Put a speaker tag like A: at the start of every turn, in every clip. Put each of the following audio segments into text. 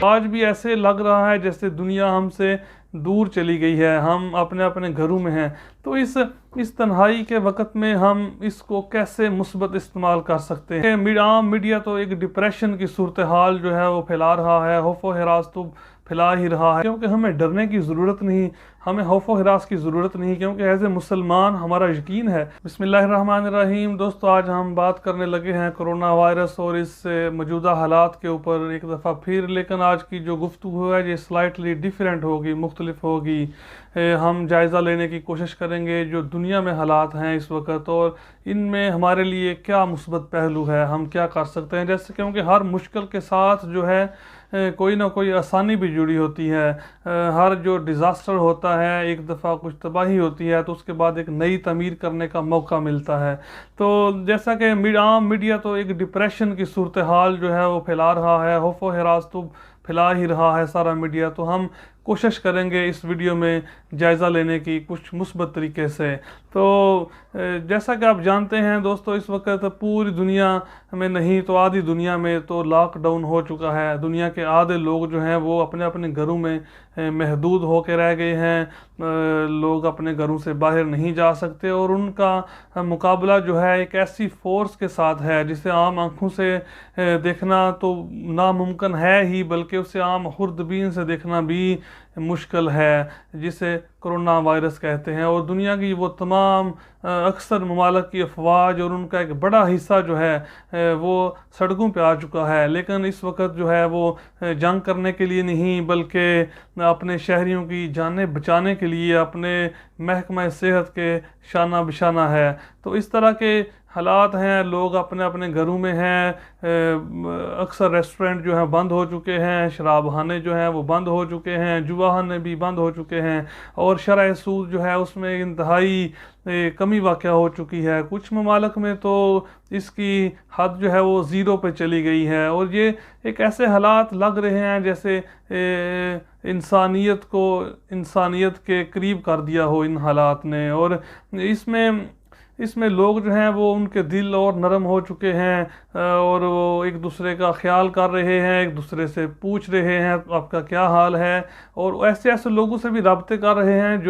A: आज भी ऐसे लग रहा है जैसे दुनिया हमसे दूर चली गई है, हम अपने अपने घरों में हैं। तो इस तन्हाई के वक्त में हम इसको कैसे मुस्बत इस्तेमाल कर सकते हैं। आम मीडिया तो एक डिप्रेशन की सूरत हाल जो है वो फैला रहा है, खौफ व हिरास तो फैला ही रहा है, क्योंकि हमें डरने की ज़रूरत नहीं, हमें खौफ व हिरास की ज़रूरत नहीं, क्योंकि एज ए मुसलमान हमारा यकीन है। बिस्मिल्लाहिर्रहमानिर्रहीम। दोस्तों, आज हम बात करने लगे हैं कोरोना वायरस और इस मौजूदा हालात के ऊपर एक दफ़ा फिर, लेकिन आज की जो गुफ्तगू है ये स्लाइटली डिफरेंट होगी, मुख्तलिफ होगी। हम जायज़ा लेने की कोशिश करेंगे जो दुनिया में हालात हैं इस वक्त, और इनमें हमारे लिए क्या मुस्बत पहलू है, हम क्या कर सकते हैं। जैसे क्योंकि हर मुश्किल के साथ जो है कोई ना कोई आसानी भी जुड़ी होती है। हर जो डिज़ास्टर होता है, एक दफ़ा कुछ तबाही होती है तो उसके बाद एक नई तमीर करने का मौका मिलता है। तो जैसा कि आम मीडिया तो एक डिप्रेशन की सूरत हाल जो है वो फैला रहा है, खौफ व हिरास तो फैला ही रहा है सारा मीडिया। तो हम कोशिश करेंगे इस वीडियो में जायज़ा लेने की कुछ मुस्बत तरीके से। तो जैसा कि आप जानते हैं दोस्तों, इस वक्त पूरी दुनिया में नहीं तो आधी दुनिया में तो लॉकडाउन हो चुका है। दुनिया के आधे लोग जो हैं वो अपने अपने घरों में महदूद होकर रह गए हैं। लोग अपने घरों से बाहर नहीं जा सकते, और उनका मुकाबला जो है एक ऐसी फोर्स के साथ है जिसे आम आँखों से देखना तो नामुमकिन है ही, बल्कि उसे आम खुर्दबीन से देखना भी मुश्किल है, जिसे कोरोना वायरस कहते हैं। और दुनिया की वो तमाम अक्सर ममालिक की अफवाज और उनका एक बड़ा हिस्सा जो है वो सड़कों पे आ चुका है। लेकिन इस वक्त जो है वो जंग करने के लिए नहीं, बल्कि अपने शहरियों की जानें बचाने के लिए अपने महकमा सेहत के शाना बिशाना है। तो इस तरह के हालात हैं, लोग अपने अपने घरों में हैं। अक्सर रेस्टोरेंट जो हैं बंद हो चुके हैं, शराबखाने जो हैं वो बंद हो चुके हैं, जुआखाने भी बंद हो चुके हैं, और शरअ सूद जो है उसमें इंतहाई कमी वाक़या हो चुकी है। कुछ ममालिक में तो इसकी हद जो है वो ज़ीरो पे चली गई है, और ये एक ऐसे हालात लग रहे हैं जैसे इंसानियत के करीब कर दिया हो इन हालात ने। और इसमें लोग जो हैं वो उनके दिल और नरम हो चुके हैं, और वो एक दूसरे का ख्याल कर रहे हैं, एक दूसरे से पूछ रहे हैं आपका क्या हाल है, और ऐसे ऐसे लोगों से भी रब्ते कर रहे हैं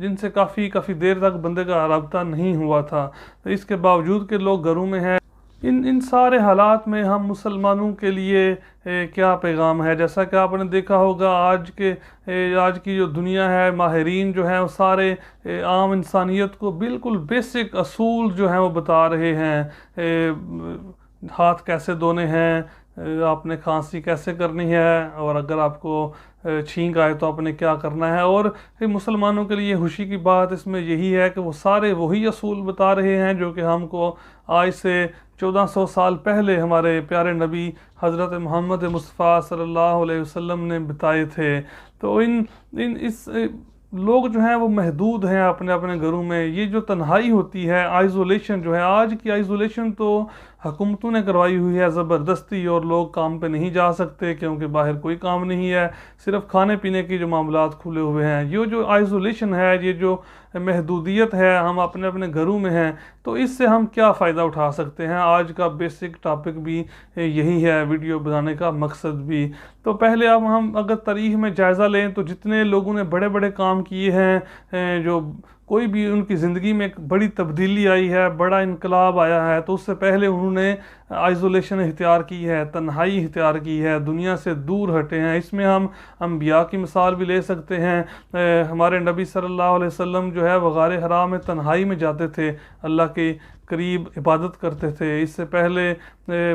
A: जिनसे काफ़ी देर तक बंदे का रब्ता नहीं हुआ था। तो इसके बावजूद के लोग घरों में हैं। इन सारे हालात में हम मुसलमानों के लिए क्या पैगाम है। जैसा कि आपने देखा होगा आज की जो दुनिया है, माहिरीन जो हैं वो सारे आम इंसानियत को बिल्कुल बेसिक असूल जो हैं वो बता रहे हैं। हाथ कैसे धोने हैं, आपने खांसी कैसे करनी है, और अगर आपको छींक आए तो आपने क्या करना है। और मुसलमानों के लिए खुशी की बात इसमें यही है कि वो सारे वही असूल बता रहे हैं जो कि हमको आज से 1400 साल पहले हमारे प्यारे नबी हज़रत मोहम्मद मुस्तफ़ा सल्लल्लाहु अलैहि वसल्लम ने बताए थे। तो इस लोग जो हैं वो महदूद हैं अपने अपने घरों में। ये जो तन्हाई होती है, आइसोलेशन जो है, आज की आइसोलेशन तो हुकूमतों ने करवाई हुई है ज़बरदस्ती, और लोग काम पे नहीं जा सकते क्योंकि बाहर कोई काम नहीं है, सिर्फ खाने पीने की जो मामलात खुले हुए हैं। ये जो आइसोलेशन है, ये जो महदूदियत है, हम अपने अपने घरों में हैं, तो इससे हम क्या फ़ायदा उठा सकते हैं। आज का बेसिक टॉपिक भी यही है, वीडियो बनाने का मकसद भी। तो पहले अब हम अगर तारीख़ में जायज़ा लें तो जितने लोगों ने बड़े बड़े काम किए हैं, जो कोई भी उनकी ज़िंदगी में एक बड़ी तब्दीली आई है, बड़ा इनकलाब आया है, तो उससे पहले उन्होंने आइसोलेशन इख्तियार की है, तन्हाई इख्तियार की है, दुनिया से दूर हटे हैं। इसमें हम अम्बिया की मिसाल भी ले सकते हैं। हमारे नबी सल्लल्लाहु अलैहि वसल्लम जो है वग़ार हरा में तन्हाई में जाते थे, अल्लाह के करीब इबादत करते थे। इससे पहले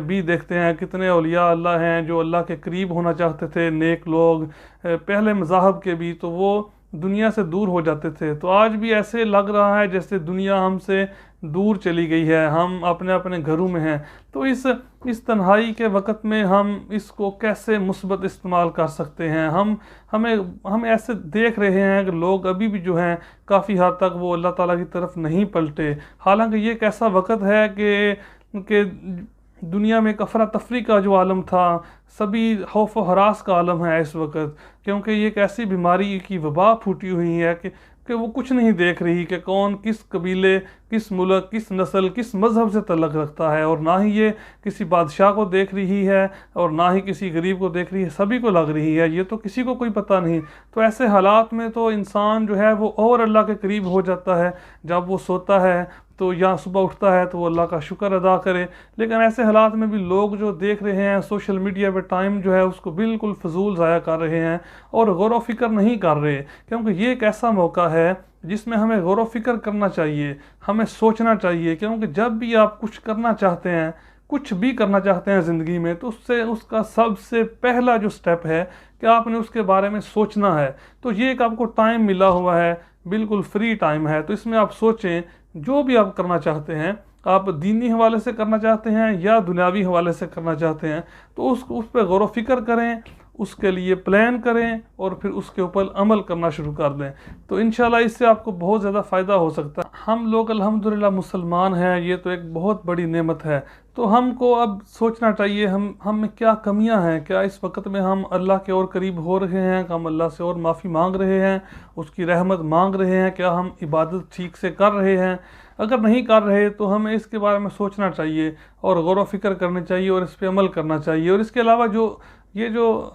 A: भी देखते हैं कितने औलिया अल्लाह हैं जो अल्लाह के करीब होना चाहते थे, नेक लोग पहले मज़ाहब के भी, तो वो दुनिया से दूर हो जाते थे। तो आज भी ऐसे लग रहा है जैसे दुनिया हमसे दूर चली गई है, हम अपने अपने घरों में हैं। तो इस तन्हाई के वक्त में हम इसको कैसे मुस्बत इस्तेमाल कर सकते हैं। हम ऐसे देख रहे हैं कि लोग अभी भी जो हैं काफ़ी हद तक वो अल्लाह ताला की तरफ नहीं पलटे। हालांकि ये एक ऐसा वक्त है कि दुनिया में एक अफरा तफरी का जो आलम था, सभी खौफ व हरास का आलम है इस वक्त, क्योंकि ये एक ऐसी बीमारी की वबा फूटी हुई है कि कि वो कुछ नहीं देख रही कि कौन किस कबीले, किस मुल्क, किस नस्ल, किस मज़हब से तल्लक़ रखता है, और ना ही ये किसी बादशाह को देख रही है और ना ही किसी गरीब को देख रही है, सभी को लग रही है, ये तो किसी को कोई पता नहीं। तो ऐसे हालात में तो इंसान जो है वो और अल्लाह के करीब हो जाता है। जब वो सोता है तो या सुबह उठता है तो वो अल्लाह का शुक्र अदा करे। लेकिन ऐसे हालात में भी लोग जो देख रहे हैं सोशल मीडिया पे टाइम जो है उसको बिल्कुल फजूल ज़ाया कर रहे हैं और गौर व फिक्र नहीं कर रहे, क्योंकि ये एक ऐसा मौका है जिसमें हमें गौर व फिक्र करना चाहिए, हमें सोचना चाहिए। क्योंकि जब भी आप कुछ करना चाहते हैं, कुछ भी करना चाहते हैं ज़िंदगी में, तो उससे उसका सबसे पहला जो स्टेप है कि आपने उसके बारे में सोचना है। तो ये एक आपको टाइम मिला हुआ है, बिल्कुल फ्री टाइम है, तो इसमें आप सोचें जो भी आप करना चाहते हैं, आप दीनी हवाले से करना चाहते हैं या दुनियावी हवाले से करना चाहते हैं, तो उस पर गौर व फिक्र करें, उसके लिए प्लान करें और फिर उसके ऊपर अमल करना शुरू कर दें। तो इंशाल्लाह इससे आपको बहुत ज़्यादा फ़ायदा हो सकता है। हम लोग अल्हम्दुलिल्लाह मुसलमान हैं, ये तो एक बहुत बड़ी नेमत है। तो हमको अब सोचना चाहिए हम में क्या कमियां हैं, क्या इस वक्त में हम अल्लाह के और करीब हो रहे हैं, हम अल्लाह से और माफ़ी मांग रहे हैं, उसकी रहमत मांग रहे हैं, क्या हम इबादत ठीक से कर रहे हैं। अगर नहीं कर रहे तो हमें इसके बारे में सोचना चाहिए और गौर व फिक्र करनी चाहिए और इस पर अमल करना चाहिए। और इसके अलावा जो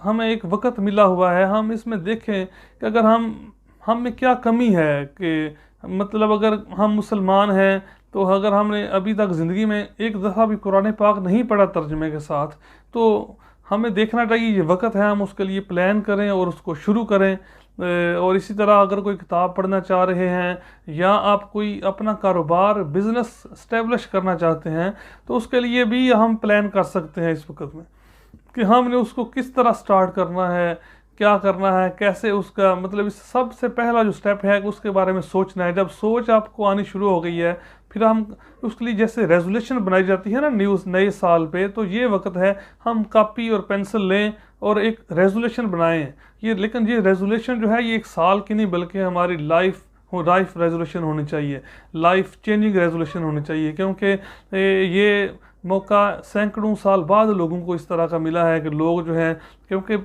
A: हमें एक वक्त मिला हुआ है, हम इसमें देखें कि अगर हम में क्या कमी है, कि मतलब अगर हम मुसलमान हैं तो अगर हमने अभी तक ज़िंदगी में एक दफ़ा भी कुरान पाक नहीं पढ़ा तर्जुमे के साथ, तो हमें देखना चाहिए ये वक्त है, हम उसके लिए प्लान करें और उसको शुरू करें। और इसी तरह अगर कोई किताब पढ़ना चाह रहे हैं या आप कोई अपना कारोबार बिज़नेस इस्टेब्लिश करना चाहते हैं, तो उसके लिए भी हम प्लान कर सकते हैं इस वक्त में कि हमने उसको किस तरह स्टार्ट करना है, क्या करना है, कैसे उसका मतलब इस सबसे पहला जो स्टेप है कि उसके बारे में सोचना है। जब सोच आपको आनी शुरू हो गई है, फिर हम उसके लिए जैसे रेजोल्यूशन बनाई जाती है ना नए साल पे, तो ये वक्त है हम कापी और पेंसिल लें और एक रेजोल्यूशन बनाएं। लेकिन ये रेजोल्यूशन जो है ये एक साल की नहीं बल्कि हमारी लाइफ रेजोल्यूशन होनी चाहिए, लाइफ चेंजिंग रेजोल्यूशन होनी चाहिए। क्योंकि ये मौका सैकड़ों साल बाद लोगों को इस तरह का मिला है कि लोग जो हैं, क्योंकि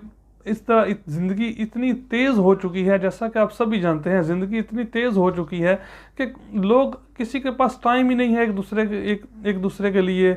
A: इस तरह ज़िंदगी इतनी तेज़ हो चुकी है, जैसा कि आप सभी जानते हैं ज़िंदगी इतनी तेज़ हो चुकी है कि लोग किसी के पास टाइम ही नहीं है एक दूसरे के लिए।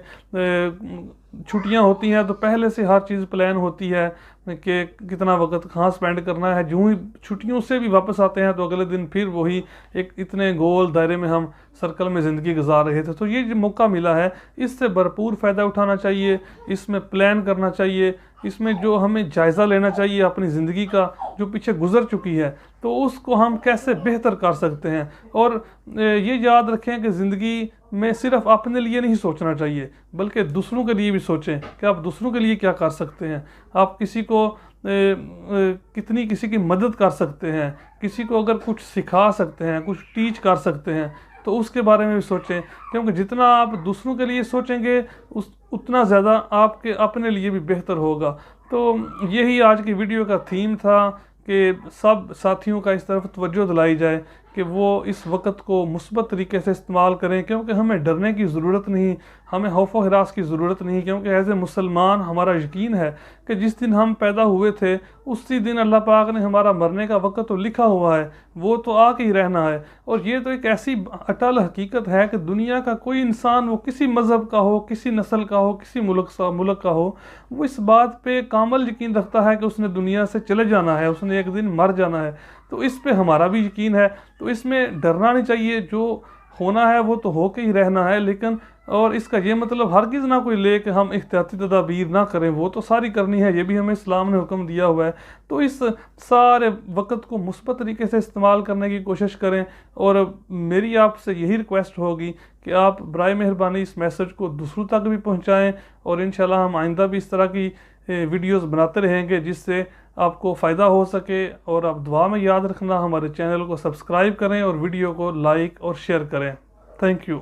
A: छुट्टियां होती हैं तो पहले से हर चीज़ प्लान होती है कि कितना वक्त कहाँ स्पेंड करना है। जो ही छुट्टियों से भी वापस आते हैं तो अगले दिन फिर वही एक इतने गोल दायरे में हम सर्कल में ज़िंदगी गुजार रहे थे। तो ये जो मौका मिला है इससे भरपूर फ़ायदा उठाना चाहिए, इसमें प्लान करना चाहिए, इसमें जो हमें जायज़ा लेना चाहिए अपनी ज़िंदगी का जो पीछे गुजर चुकी है, तो उसको हम कैसे बेहतर कर सकते हैं। और ये याद रखें कि ज़िंदगी में सिर्फ अपने लिए नहीं सोचना चाहिए बल्कि दूसरों के लिए भी सोचें कि आप दूसरों के लिए क्या कर सकते हैं। आप किसी को कितनी किसी की मदद कर सकते हैं, किसी को अगर कुछ सिखा सकते हैं, कुछ टीच कर सकते हैं, तो उसके बारे में भी सोचें। क्योंकि जितना आप दूसरों के लिए सोचेंगे उतना ज़्यादा आपके अपने लिए भी बेहतर होगा। तो यही आज की वीडियो का थीम था कि सब साथियों का इस तरफ तवज्जो दिलाई जाए कि वो इस वक्त को मुस्बत तरीके से इस्तेमाल करें। क्योंकि हमें डरने की ज़रूरत नहीं, हमें खौफ व हिरास की ज़रूरत नहीं। क्योंकि एज़ ए मुसलमान हमारा यकीन है कि जिस दिन हम पैदा हुए थे उसी दिन अल्लाह पाक ने हमारा मरने का वक्त तो लिखा हुआ है, वो तो आके ही रहना है। और ये तो एक ऐसी अटल हकीकत है कि दुनिया का कोई इंसान, वो किसी मज़हब का हो, किसी नस्ल का हो, किसी मुल्क का हो, वो इस बात पे कामल यकीन रखता है कि उसने दुनिया से चले जाना है, उसने एक दिन मर जाना है। तो इस पे हमारा भी यकीन है, तो इसमें डरना नहीं चाहिए। जो होना है वो तो होके ही रहना है। लेकिन और इसका ये मतलब हरगिज़ ना कोई ले कि हम एहतियाती तदाबीर ना करें, वो तो सारी करनी है, ये भी हमें इस्लाम ने हुक्म दिया हुआ है। तो इस सारे वक्त को मुस्बत तरीके से इस्तेमाल करने की कोशिश करें। और मेरी आपसे यही रिक्वेस्ट होगी कि आप बराए मेहरबानी इस मैसेज को दूसरों तक भी पहुँचाएँ। और इंशाल्लाह हम आइंदा भी इस तरह की वीडियोज़ बनाते रहेंगे जिससे आपको फ़ायदा हो सके। और आप दुआ में याद रखना, हमारे चैनल को सब्सक्राइब करें और वीडियो को लाइक और शेयर करें। Thank you.